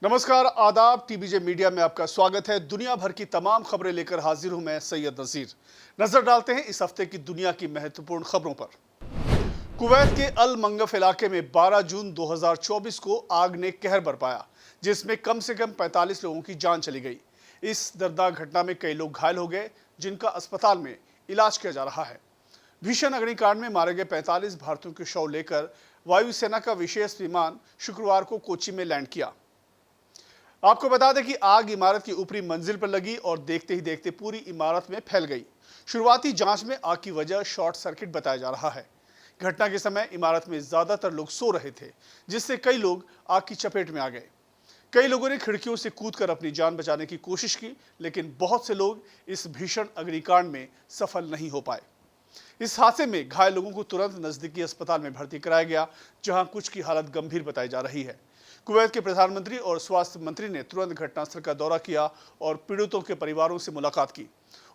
नमस्कार, आदाब। टीबीजे मीडिया में आपका स्वागत है। दुनिया भर की तमाम खबरें लेकर हाजिर हूं मैं सैयद नजीर। नजर डालते हैं इस हफ्ते की दुनिया की महत्वपूर्ण खबरों पर। कुवैत के अल मंगफ इलाके में 12 जून 2024 को आग ने कहर बरपाया, जिसमें कम से कम 45 लोगों की जान चली गई। इस दर्दनाक घटना में कई लोग घायल हो गए, जिनका अस्पताल में इलाज किया जा रहा है। भीषण अग्निकांड में मारे गए 45 भारतीयों के शव लेकर वायुसेना का विशेष विमान शुक्रवार को कोच्चि में लैंड किया। आपको बता दें कि आग इमारत की ऊपरी मंजिल पर लगी और देखते ही देखते पूरी इमारत में फैल गई। शुरुआती जांच में आग की वजह शॉर्ट सर्किट बताया जा रहा है। घटना के समय इमारत में ज्यादातर लोग सो रहे थे, जिससे कई लोग आग की चपेट में आ गए। कई लोगों ने खिड़कियों से कूदकर अपनी जान बचाने की कोशिश की, लेकिन बहुत से लोग इस भीषण अग्निकांड में सफल नहीं हो पाए। इस हादसे में घायल लोगों को तुरंत नजदीकी अस्पताल में भर्ती कराया गया, जहां कुछ की हालत गंभीर बताई जा रही है। कुवैत के प्रधानमंत्री और स्वास्थ्य मंत्री ने तुरंत घटनास्थल का दौरा किया और पीड़ितों के परिवारों से मुलाकात की।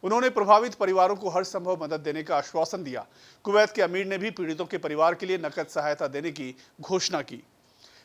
उन्होंने प्रभावित परिवारों को हर संभव मदद देने का आश्वासन दिया। कुवैत के अमीर ने भी पीड़ितों के परिवार के लिए नकद सहायता देने की घोषणा की।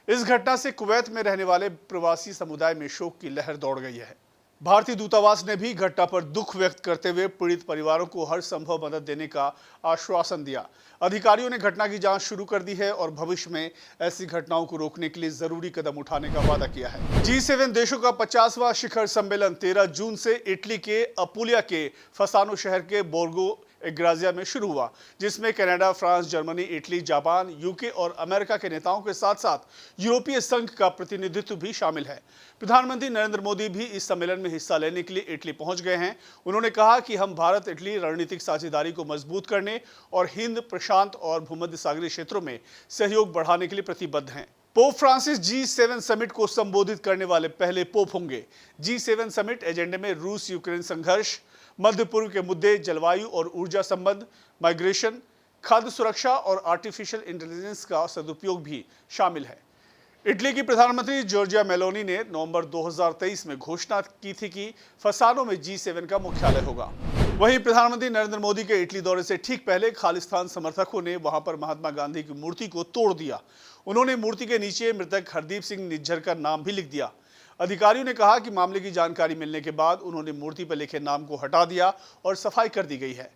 इस घटना से कुवैत में रहने वाले प्रवासी समुदाय में शोक की लहर दौड़ गई है। भारतीय दूतावास ने भी घटना पर दुख व्यक्त करते हुए पीड़ित परिवारों को हर संभव मदद देने का आश्वासन दिया। अधिकारियों ने घटना की जांच शुरू कर दी है और भविष्य में ऐसी घटनाओं को रोकने के लिए जरूरी कदम उठाने का वादा किया है। G7 देशों का 50वां शिखर सम्मेलन 13 जून से इटली के अपुलिया के फसानो शहर के बोर्गो एग्राजिया में शुरू हुआ, जिसमें Canada, France, Germany, Italy, Japan, UK और अमेरिका के नेताओं के साथ साथ यूरोपीय संघ का प्रतिनिधित्व भी शामिल है। प्रधानमंत्री नरेंद्र मोदी भी इस सम्मेलन में हिस्सा लेने के लिए इटली पहुंच गए हैं। उन्होंने कहा कि हम भारत इटली रणनीतिक साझेदारी को मजबूत करने और हिंद, प्रशांत और भूमध्य सागरीय क्षेत्रों में सहयोग बढ़ाने के लिए प्रतिबद्ध हैं। पोप फ्रांसिस G7 समिट को संबोधित करने वाले पहले पोप होंगे। G7 समिट एजेंडे में रूस यूक्रेन संघर्ष, मध्य पूर्व के मुद्दे, जलवायु और ऊर्जा संबंध, माइग्रेशन, खाद्य सुरक्षा और आर्टिफिशियल इंटेलिजेंस का सदुपयोग भी शामिल है। इटली की प्रधानमंत्री जॉर्जिया मेलोनी ने नवंबर 2023 में घोषणा की थी कि फसानो में G7 का मुख्यालय होगा। वहीं प्रधानमंत्री नरेंद्र मोदी के इटली दौरे से ठीक पहले खालिस्तान समर्थकों ने वहां पर महात्मा गांधी की मूर्ति को तोड़ दिया। उन्होंने मूर्ति के नीचे मृतक हरदीप सिंह निज्जर का नाम भी लिख दिया। अधिकारियों ने कहा कि मामले की जानकारी मिलने के बाद उन्होंने मूर्ति पर लिखे नाम को हटा दिया और सफाई कर दी गई है।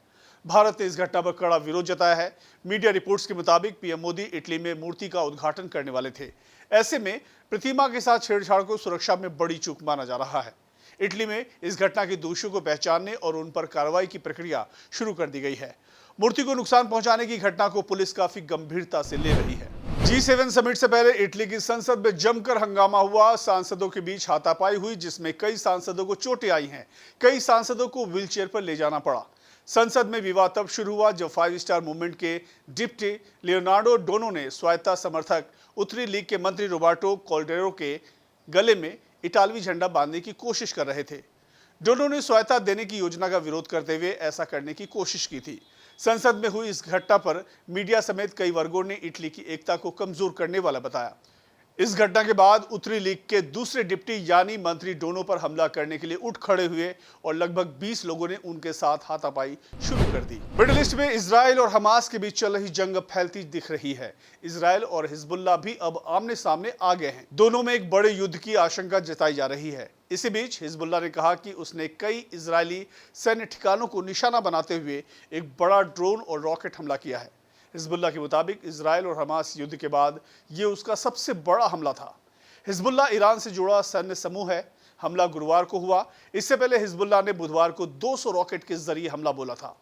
भारत ने इस घटना पर कड़ा विरोध जताया है। मीडिया रिपोर्ट्स के मुताबिक पीएम मोदी इटली में मूर्ति का उद्घाटन करने वाले थे। ऐसे में प्रतिमा के साथ छेड़छाड़ को सुरक्षा में बड़ी चूक माना जा रहा है। इटली में इस घटना के दोषियों को पहचानने और उन पर कार्रवाई की प्रक्रिया शुरू कर दी गई है। मूर्ति को नुकसान पहुंचाने की घटना को पुलिस काफी गंभीरता से ले रही है। G7 समिट से पहले इटली की संसद में जमकर हंगामा हुआ। सांसदों के बीच हाथापाई हुई, जिसमें कई सांसदों को चोटें आई हैं। कई सांसदों को व्हीलचेयर पर ले जाना पड़ा। संसद में विवाद तब शुरू हुआ जब 5 स्टार मूवमेंट के डिप्टी लियोनार्डो डोनो ने स्वायत्ता समर्थक उत्तरी लीग के मंत्री रोबर्टो कॉल्डेरो के गले में इटालवी झंडा बांधने की कोशिश कर रहे थे। डोनो ने स्वायत्ता देने की योजना का विरोध करते हुए ऐसा करने की कोशिश की थी। संसद में हुई इस घटना पर मीडिया समेत कई वर्गों ने इटली की एकता को कमजोर करने वाला बताया। इस घटना के बाद उत्तरी लीग के दूसरे डिप्टी यानी मंत्री डोनो पर हमला करने के लिए उठ खड़े हुए और लगभग 20 लोगों ने उनके साथ हाथापाई शुरू कर दी। मिडिल ईस्ट में इजराइल और हमास के बीच चल रही जंग अब फैलती दिख रही है। इजराइल और हिजबुल्लाह भी अब आमने सामने आ गए हैं। दोनों में एक बड़े युद्ध की आशंका जताई जा रही है। इसी बीच हिजबुल्लाह ने कहा कि उसने कई इजरायली सैन्य ठिकानों को निशाना बनाते हुए एक बड़ा ड्रोन और रॉकेट हमला किया है। हिजबुल्लाह के मुताबिक इजराइल और हमास युद्ध के बाद ये उसका सबसे बड़ा हमला था। हिजबुल्लाह ईरान से जुड़ा सैन्य समूह है। हमला गुरुवार को हुआ। इससे पहले हिजबुल्लाह ने बुधवार को 200 रॉकेट के जरिए हमला बोला था।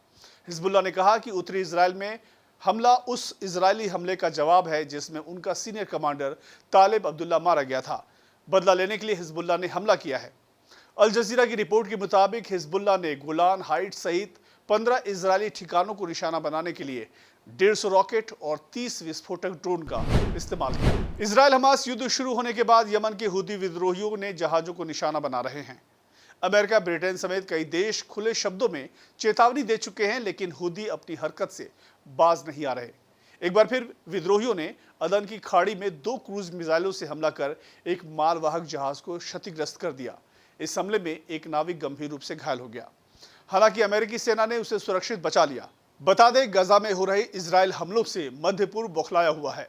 हिजबुल्लाह ने कहा कि उत्तरी इजराइल में हमला उस इजरायली हमले का जवाब है जिसमें उनका सीनियर कमांडर तालिब अब्दुल्ला मारा गया था। बदला लेने के लिए हिजबुल्लाह ने हमला किया है। अल जजीरा की रिपोर्ट के मुताबिक हिजबुल्लाह ने गोलान हाइट्स सहित 15 इजरायली ठिकानों को निशाना बनाने के लिए 150 रॉकेट और 30 विस्फोटक ड्रोन का इस्तेमाल किया। इजराइल हमास युद्ध शुरू होने के बाद यमन के हुती विद्रोहियों ने जहाजों को निशाना बना रहे हैं। अमेरिका, ब्रिटेन समेत कई देश खुले शब्दों में चेतावनी दे चुके हैं, लेकिन हुती अपनी हरकत से बाज नहीं आ रहे। एक बार फिर विद्रोहियों ने अदन की खाड़ी में 2 क्रूज मिसाइलों से हमला कर एक मालवाहक जहाज को क्षतिग्रस्त कर दिया। इस हमले में एक नाविक गंभीर रूप से घायल हो गया। हालांकि अमेरिकी सेना ने उसे सुरक्षित बचा लिया। बता दें, गजा में हो रहे इजरायल हमलों से मध्य पूर्व बौखलाया हुआ है।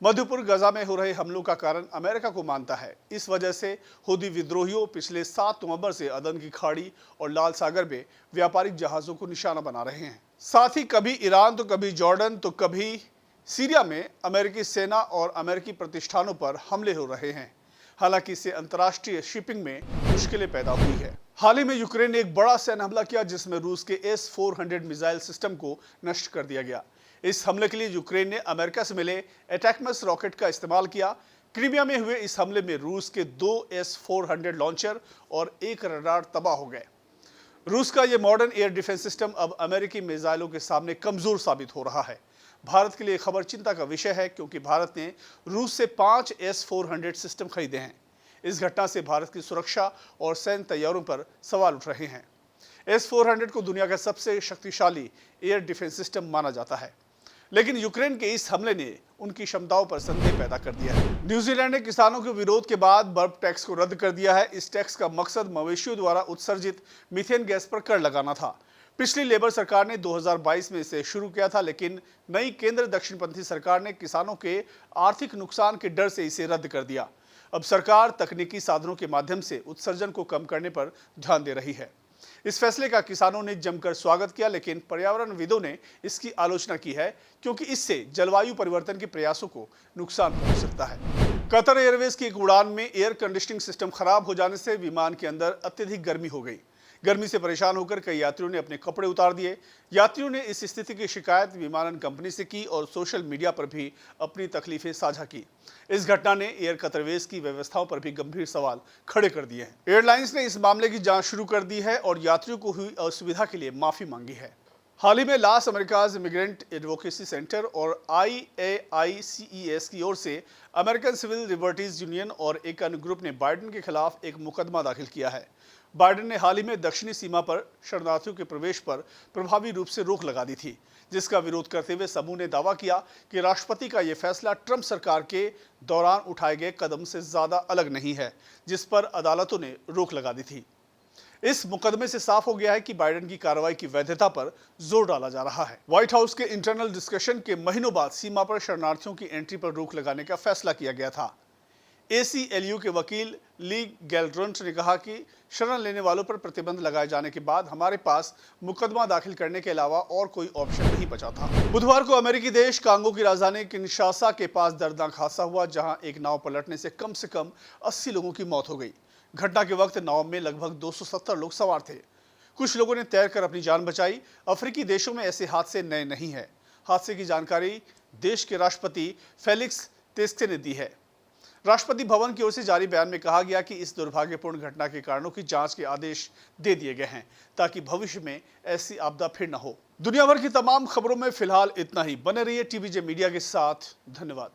मध्यपूर्व गजा में हो रहे हमलों का कारण अमेरिका को मानता है। इस वजह से हूथी विद्रोहियों पिछले 7 नवंबर से अदन की खाड़ी और लाल सागर में व्यापारिक जहाजों को निशाना बना रहे हैं। साथ ही कभी ईरान तो कभी जॉर्डन तो कभी सीरिया में अमेरिकी सेना और अमेरिकी प्रतिष्ठानों पर हमले हो रहे हैं। हालांकि इससे अंतर्राष्ट्रीय शिपिंग में मुश्किलें पैदा हुई है। हाल ही में यूक्रेन ने एक बड़ा सैन्य हमला किया जिसमें रूस के S-400 मिसाइल सिस्टम को नष्ट कर दिया गया। इस हमले के लिए यूक्रेन ने अमेरिका से मिले अटैकमस रॉकेट का इस्तेमाल किया। क्रीमिया में हुए इस हमले में रूस के 2 S-400 लॉन्चर और 1 रडार तबाह हो गए। रूस का यह मॉडर्न एयर डिफेंस सिस्टम अब अमेरिकी मिसाइलों के सामने कमजोर साबित हो रहा है। भारत के लिए खबर चिंता का विषय है क्योंकि भारत ने रूस से 5 S-400 सिस्टम खरीदे हैं। इस घटना से भारत की सुरक्षा और सैन्य तैयारों पर सवाल उठ रहे हैं। S-400 को दुनिया का सबसे शक्तिशाली एयर डिफेंस सिस्टम माना जाता है, लेकिन यूक्रेन के इस हमले ने उनकी क्षमताओं पर संदेह पैदा कर दिया है। न्यूजीलैंड ने किसानों के विरोध के बाद बर्फ टैक्स को रद्द कर दिया है। इस टैक्स का मकसद मवेशियों द्वारा उत्सर्जित मीथेन गैस पर कर लगाना था। पिछली लेबर सरकार ने 2022 में इसे शुरू किया था, लेकिन नई केंद्र दक्षिणपंथी सरकार ने किसानों के आर्थिक नुकसान के डर से इसे रद्द कर दिया। अब सरकार तकनीकी साधनों के माध्यम से उत्सर्जन को कम करने पर ध्यान दे रही है। इस फैसले का किसानों ने जमकर स्वागत किया, लेकिन पर्यावरणविदों ने इसकी आलोचना की है क्योंकि इससे जलवायु परिवर्तन के प्रयासों को नुकसान पहुंच सकता है। कतर एयरवेज की एक उड़ान में एयर कंडीशनिंग सिस्टम खराब हो जाने से विमान के अंदर अत्यधिक गर्मी हो गई। गर्मी से परेशान होकर कई यात्रियों ने अपने कपड़े उतार दिए। यात्रियों ने इस स्थिति की शिकायत विमानन कंपनी से की और सोशल मीडिया पर भी अपनी तकलीफें साझा की। इस घटना ने एयर कतरवेज की व्यवस्थाओं पर भी गंभीर सवाल खड़े कर दिए हैं। एयरलाइंस ने इस मामले की जांच शुरू कर दी है और यात्रियों को हुई असुविधा के लिए माफी मांगी है। हाल ही में लास अमेरिकाज इमिग्रेंट एडवोकेसी सेंटर और IAICES की ओर से अमेरिकन सिविल लिबर्टीज यूनियन और एक अन्य ग्रुप ने बाइडेन के खिलाफ एक मुकदमा दाखिल किया है। बाइडेन ने हाल ही में दक्षिणी सीमा पर शरणार्थियों के प्रवेश पर प्रभावी रूप से रोक लगा दी थी, जिसका विरोध करते हुए समूह ने दावा किया कि राष्ट्रपति का यह फैसला ट्रंप सरकार के दौरान उठाए गए कदम से ज्यादा अलग नहीं है, जिस पर अदालतों ने रोक लगा दी थी। इस मुकदमे से साफ हो गया है कि बाइडेन की कार्रवाई की वैधता पर जोर डाला जा रहा है। व्हाइट हाउस के इंटरनल डिस्कशन के महीनों बाद सीमा पर शरणार्थियों की एंट्री पर रोक लगाने का फैसला किया गया था। ACLU के वकील ली गैल्ड्रंट ने कहा कि शरण लेने वालों पर प्रतिबंध लगाए जाने के बाद हमारे पास मुकदमा दाखिल करने के अलावा और कोई ऑप्शन नहीं बचा था। बुधवार को अमेरिकी देश कांगो की राजधानी किनशासा के पास दर्दनाक हादसा हुआ, जहां एक नाव पलटने से कम 80 लोगों की मौत हो गई। घटना के वक्त नाव में लगभग 270 लोग सवार थे। कुछ लोगों ने तैरकर अपनी जान बचाई। अफ्रीकी देशों में ऐसे हादसे नए नहीं है। हादसे की जानकारी देश के राष्ट्रपति फेलिक्स तेस्ते ने दी है। राष्ट्रपति भवन की ओर से जारी बयान में कहा गया कि इस दुर्भाग्यपूर्ण घटना के कारणों की जांच के आदेश दे दिए गए हैं ताकि भविष्य में ऐसी आपदा फिर न हो। दुनिया भर की तमाम खबरों में फिलहाल इतना ही। बने रहिए TVJ मीडिया के साथ। धन्यवाद।